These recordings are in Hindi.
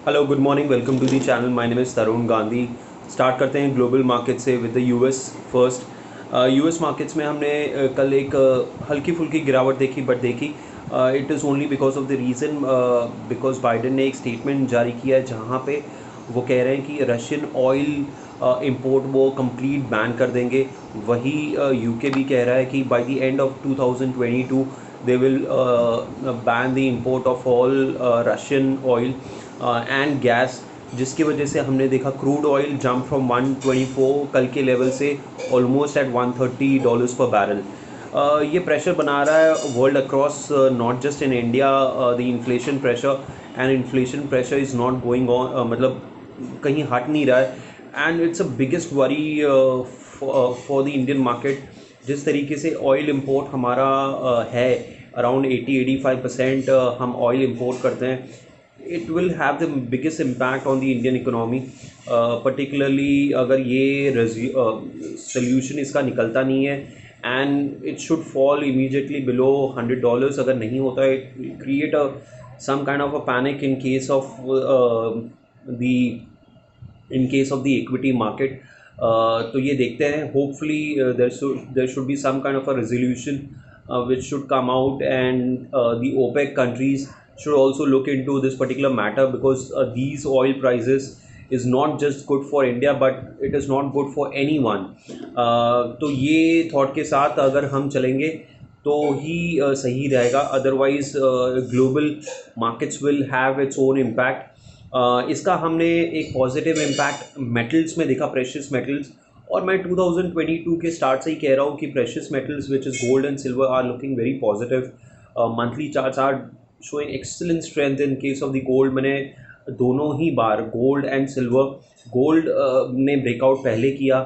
Hello good morning, welcome to the channel. My name is Tarun Gandhi. Start करते हैं ग्लोबल मार्केट से with the US first. US markets में हमने कल एक हल्की फुल्की गिरावट देखी, बट देखी it is only because of the reason because Biden ने एक स्टेटमेंट जारी किया है जहाँ पे वो कह रहे हैं कि रशियन ऑयल इंपोर्ट वो कंप्लीट बैन कर देंगे। वही यूके भी कह रहा है कि by the end of 2022 they will ban the import of all Russian oil and gas, जिसकी वजह से हमने देखा क्रूड ऑयल जंप फ्रॉम 124 कल के लेवल से ऑलमोस्ट एट $130 पर बैरल। ये प्रेशर बना रहा है world across, not just in India. The inflation pressure and inflation pressure is not going on, मतलब कहीं हट नहीं रहा है। And it's a biggest worry for the Indian market. जिस तरीके से ऑयल इंपोर्ट हमारा है, अराउंड 80-85% हम ऑयल इंपोर्ट करते हैं। It will have the biggest impact on the Indian economy, particularly अगर ये सोल्यूशन इसका निकलता नहीं है and it should fall immediately below $100। अगर नहीं होता है, it create a some kind of a panic in case of the equity market. तो ये देखते हैं, hopefully there should be some kind of a resolution which should come out, and the OPEC countries should also look into this particular matter, because these oil prices is not just good for India but it is not good for anyone. तो ये थॉट के साथ अगर हम चलेंगे तो ही सही रहेगा, otherwise global markets will have its own impact. इसका हमने एक पॉजिटिव इम्पैक्ट मेटल्स में देखा, प्रेशियस मेटल्स। और मैं 2022 के स्टार्ट से ही कह रहा हूँ कि precious metals which is gold and silver are looking very positive. Monthly charts are showing excellent strength. In case of the gold, मैंने दोनों ही बार गोल्ड एंड सिल्वर, गोल्ड ने ब्रेकआउट पहले किया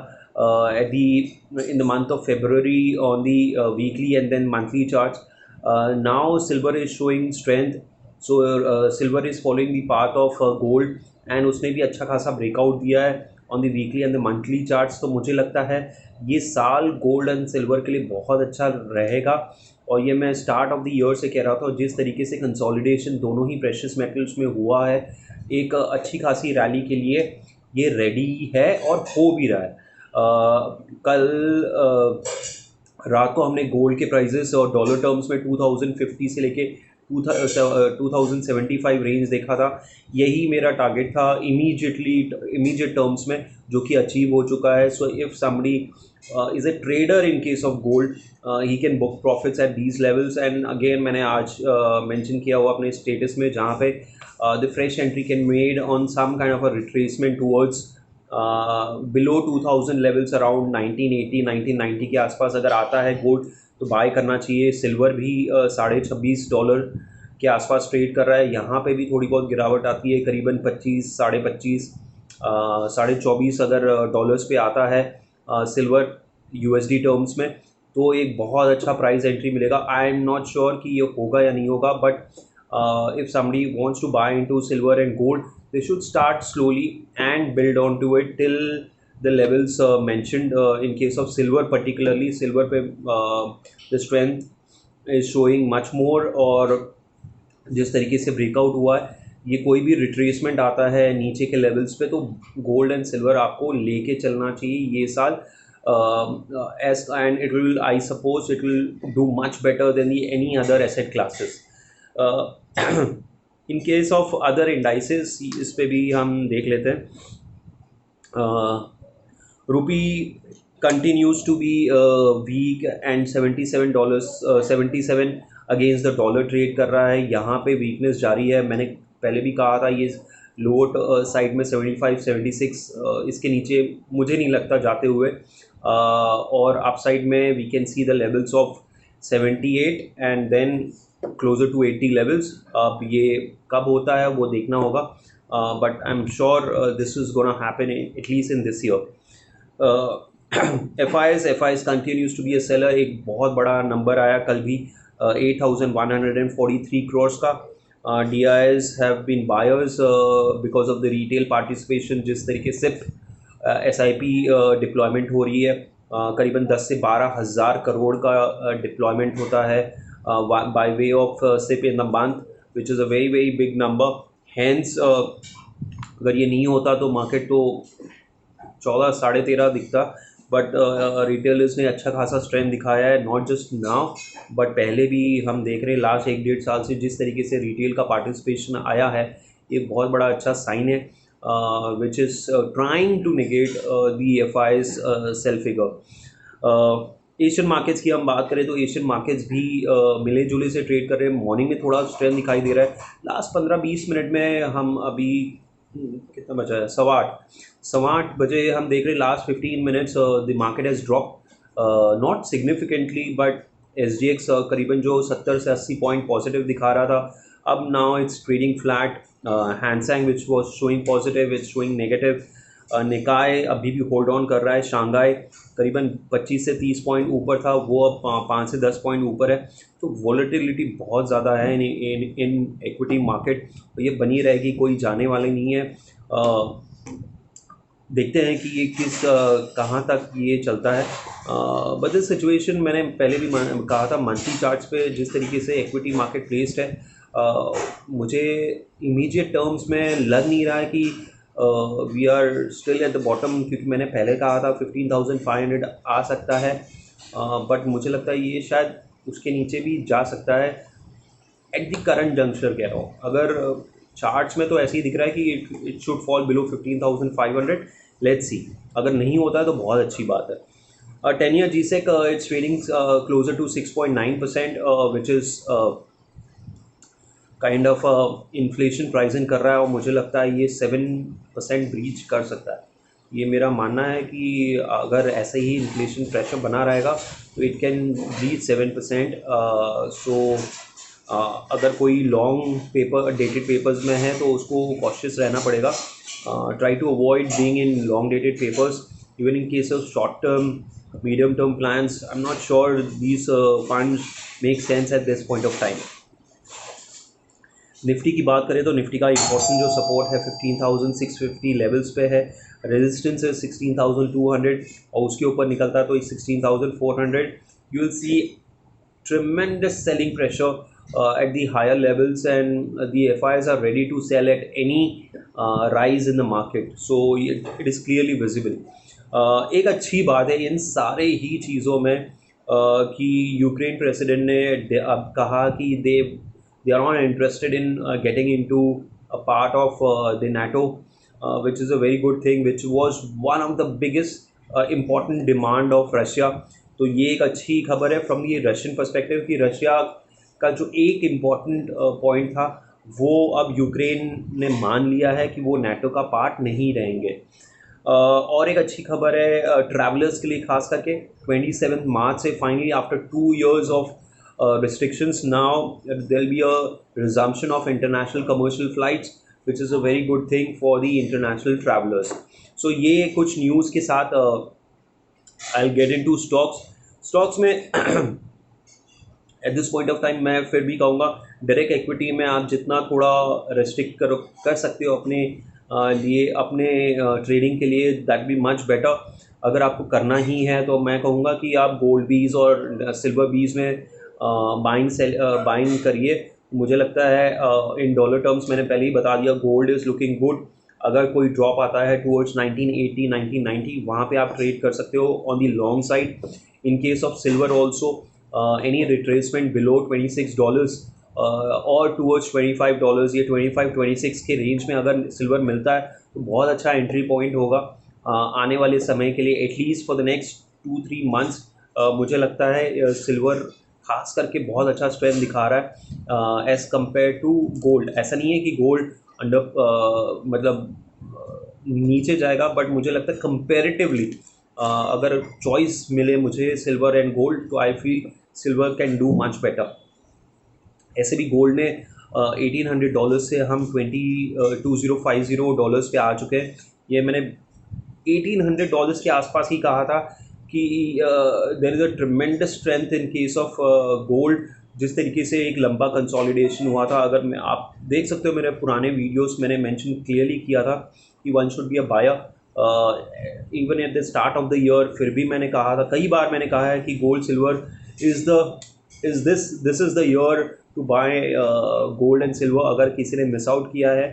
at the in the month of February on the weekly and then monthly charts. Now silver is showing strength, so silver is following the path of gold, and उसने भी अच्छा खासा ब्रेकआउट दिया है on the weekly and the monthly charts. तो मुझे लगता है ये साल गोल्ड एंड सिल्वर के लिए बहुत अच्छा रहेगा, और ये मैं स्टार्ट ऑफ द ईयर से कह रहा था। जिस तरीके से कंसोलिडेशन दोनों ही प्रेशियस मेटल्स में हुआ है, एक अच्छी खासी रैली के लिए ये रेडी है और हो भी रहा है। कल रात को हमने गोल्ड के प्राइजेस और डॉलर टर्म्स में 2050 से लेके 2075 रेंज देखा था। यही मेरा टारगेट था इमीडिएट टर्म्स में, जो कि अचीव हो चुका है। So if somebody is a trader in case of gold, he can book profits at these levels. And again मैंने आज मेंशन किया हुआ अपने स्टेटस में, जहाँ पे the fresh entry can made on some kind of a retracement towards below 2000 levels, around 1980 1990 के आसपास अगर आता है गोल्ड तो बाय करना चाहिए। सिल्वर भी $26.5 के आसपास ट्रेड कर रहा है। यहाँ पे भी थोड़ी बहुत गिरावट आती है, करीबन 25 25.5 24.5 अगर डॉलर्स पे आता है सिल्वर यूएसडी टर्म्स में, तो एक बहुत अच्छा प्राइस एंट्री मिलेगा। आई एम नॉट श्योर कि ये होगा या नहीं होगा, but if somebody wants to buy into silver and gold, they should start slowly and build on to it till the levels mentioned. In case of silver, particularly silver पे the strength is showing much more, और जिस तरीके से ब्रेकआउट हुआ है, ये कोई भी रिट्रेसमेंट आता है नीचे के लेवल्स पे, तो गोल्ड एंड सिल्वर आपको लेके चलना चाहिए ये साल। S and it will, I suppose it will do much better than the any other asset classes. In case of other indices, इस पे भी हम देख लेते हैं। रुपी continues to be weak and $77 77 against the dollar trade कर रहा है। यहाँ पे वीकनेस जारी है। मैंने पहले भी कहा था ये लोअर साइड में 75 76 इसके नीचे मुझे नहीं लगता जाते हुए, और अपसाइड में we can see the levels of 78 and then closer to 80 levels. अब ये कब होता है वो देखना होगा, but I am sure this is gonna happen at least in this year. F I S continues to be a seller. एक बहुत बड़ा नंबर आया कल भी, 8,143 crores का। D I S have been buyers because of the retail participation. जिस तरीके से एस आई पी डिप्लॉयमेंट हो रही है, करीबन 10 से 12 हज़ार करोड़ का डिप्लॉयमेंट होता है by way of SIP in the month, which is a very very big number. Hence अगर ये नहीं होता तो मार्केट तो 14 साढ़े 13 दिखता, बट रिटेलर्स ने अच्छा खासा स्ट्रेंथ दिखाया है, नॉट जस्ट नाउ बट पहले भी। हम देख रहे हैं लास्ट 1 डेढ़ साल से जिस तरीके से रिटेल का पार्टिसिपेशन आया है, ये बहुत बड़ा अच्छा साइन है, which is trying to negate the F Is sell figure. Asian markets की हम बात करें तो एशियन मार्केट्स भी मिले जुले से ट्रेड कर रहे हैं। मॉर्निंग में थोड़ा स्ट्रेंथ दिखाई दे रहा है। लास्ट 15-20 मिनट में हम अभी कितना बचा है, 8:15 बजे हम देख रहे हैं last 15 minutes the market has drop not significantly, but SGX करीबन जो 70 से 80 पॉइंट पॉजिटिव दिखा रहा था, अब now it's trading flat. Hang Seng which was showing positive is showing negative. Nikkei अभी भी होल्ड ऑन कर रहा है। शांघाई करीबन 25 से 30 पॉइंट ऊपर था, वो अब 5 से 10 पॉइंट ऊपर है। तो वॉलेटिलिटी बहुत ज़्यादा है इन इक्विटी मार्केट, तो ये बनी रहेगी, कोई जाने वाली नहीं है। देखते हैं कि ये कहाँ तक ये चलता है। बट दिस सिचुएशन मैंने पहले भी कहा था, मंथली चार्ट्स पे जिस तरीके से इक्विटी मार्केट प्लेस्ड है, मुझे इमीडिएट टर्म्स में लग नहीं रहा है कि we are still at the bottom, क्योंकि मैंने पहले कहा था 15,500 आ सकता है, बट मुझे लगता है ये शायद उसके नीचे भी जा सकता है एट द करंट जंक्शर कह रहा हूँ। अगर चार्ट्स में तो ऐसे ही दिख रहा है कि it should fall below 15,500। Let's see, अगर नहीं होता है तो बहुत अच्छी बात है। 10 year GSEC it's trading closer to 6.9%, which is kind of inflation pricing कर रहा है, और मुझे लगता है ये 7% ब्रीच कर सकता है। ये मेरा मानना है कि अगर ऐसे ही इन्फ्लेशन प्रेशर बना रहेगा तो इट कैन ब्रीच 7%। अगर कोई लॉन्ग पेपर डेटेड पेपर्स में है तो उसको कॉशियस रहना पड़ेगा। Try to avoid being in long dated papers, even in case of short term medium term plans. I am not sure these funds make sense at this point of time. Nifty की बात करें तो निफ्टी का इंपॉर्टेंट जो सपोर्ट है 15,650 लेवल्स पे है, रेजिस्टेंस है 16,200, और उसके ऊपर निकलता है तो 16,400। You will see tremendous selling pressure at the higher levels, and the FIs are ready to sell at any rise in the market, so it is clearly visible. एक अच्छी बात है इन सारे ही चीज़ों में कि यूक्रेन प्रेसिडेंट ने अब कहा कि they are not interested in getting into a part of the NATO, which is a very good thing, which was one of the biggest important demand of Russia. तो ये एक अच्छी खबर है फ्रॉम दी रशियन पर्सपेक्टिव कि रशिया का जो एक इम्पॉर्टेंट पॉइंट था वो अब यूक्रेन ने मान लिया है कि वो नाटो का पार्ट नहीं रहेंगे। और एक अच्छी खबर है ट्रैवलर्स के लिए, खास करके 27 मार्च से finally after 2 years of restrictions, now there will be a resumption of international commercial flights, which is a very good thing for the international travelers. So ये कुछ न्यूज़ के साथ I'll get into स्टॉक्स में eight this point of time मैं फिर भी कहूँगा डायरेक्ट इक्विटी में आप जितना थोड़ा रेस्ट्रिक्ट कर सकते हो अपने लिए, अपने ट्रेडिंग के लिए, दैट बी मच बेटर। अगर आपको करना ही है तो मैं कहूँगा कि आप गोल्ड बीज और सिल्वर बीज में बाइंग करिए। मुझे लगता है इन डॉलर टर्म्स मैंने पहले ही बता दिया, गोल्ड इज़ लुकिंग गुड। अगर कोई ड्रॉप आता है टूवर्ड्स 1980 1990, वहाँ पे आप ट्रेड कर सकते हो on the long side. In case of silver also any retracement below $26 और टूवर्ड्स $25, ये 25-26 के रेंज में अगर सिल्वर मिलता है तो बहुत अच्छा एंट्री पॉइंट होगा आने वाले समय के लिए, at least for the next 2-3 months. मुझे लगता है सिल्वर खास करके बहुत अच्छा स्ट्रेंथ दिखा रहा है एज़ कम्पेयर टू गोल्ड। ऐसा नहीं है कि गोल्ड अंडर मतलब नीचे जाएगा, बट मुझे लगता है कंपैरेटिवली अगर चॉइस मिले मुझे सिल्वर एंड गोल्ड तो I feel silver can do much better. ऐसे भी गोल्ड ने $1,800 से हम $2050 पे आ चुके हैं। ये मैंने $1,800 के आसपास ही कहा था कि there is a tremendous strength in case of gold. जिस तरीके से एक लंबा कंसोलिडेशन हुआ था, अगर मैं आप देख सकते हो मेरे पुराने वीडियोस, मैंने मेंशन क्लियरली किया था कि one should be a buyer even at the start of the year. फिर भी मैंने कहा था, कई बार मैंने कहा है कि gold silver this is the year to buy gold and silver. अगर किसी ने मिस आउट किया है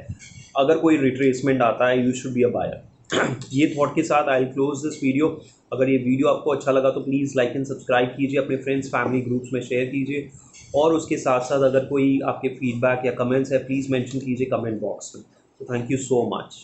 अगर कोई रिट्रेसमेंट आता है, you should be a buyer. ये थॉट के साथ आई क्लोज दिस वीडियो। अगर ये वीडियो आपको अच्छा लगा तो प्लीज़ लाइक एंड सब्सक्राइब कीजिए, अपने फ्रेंड्स फैमिली ग्रुप्स में शेयर कीजिए, और उसके साथ साथ अगर कोई आपके फीडबैक या कमेंट्स है प्लीज़ मेंशन कीजिए कमेंट बॉक्स में। तो थैंक यू सो मच।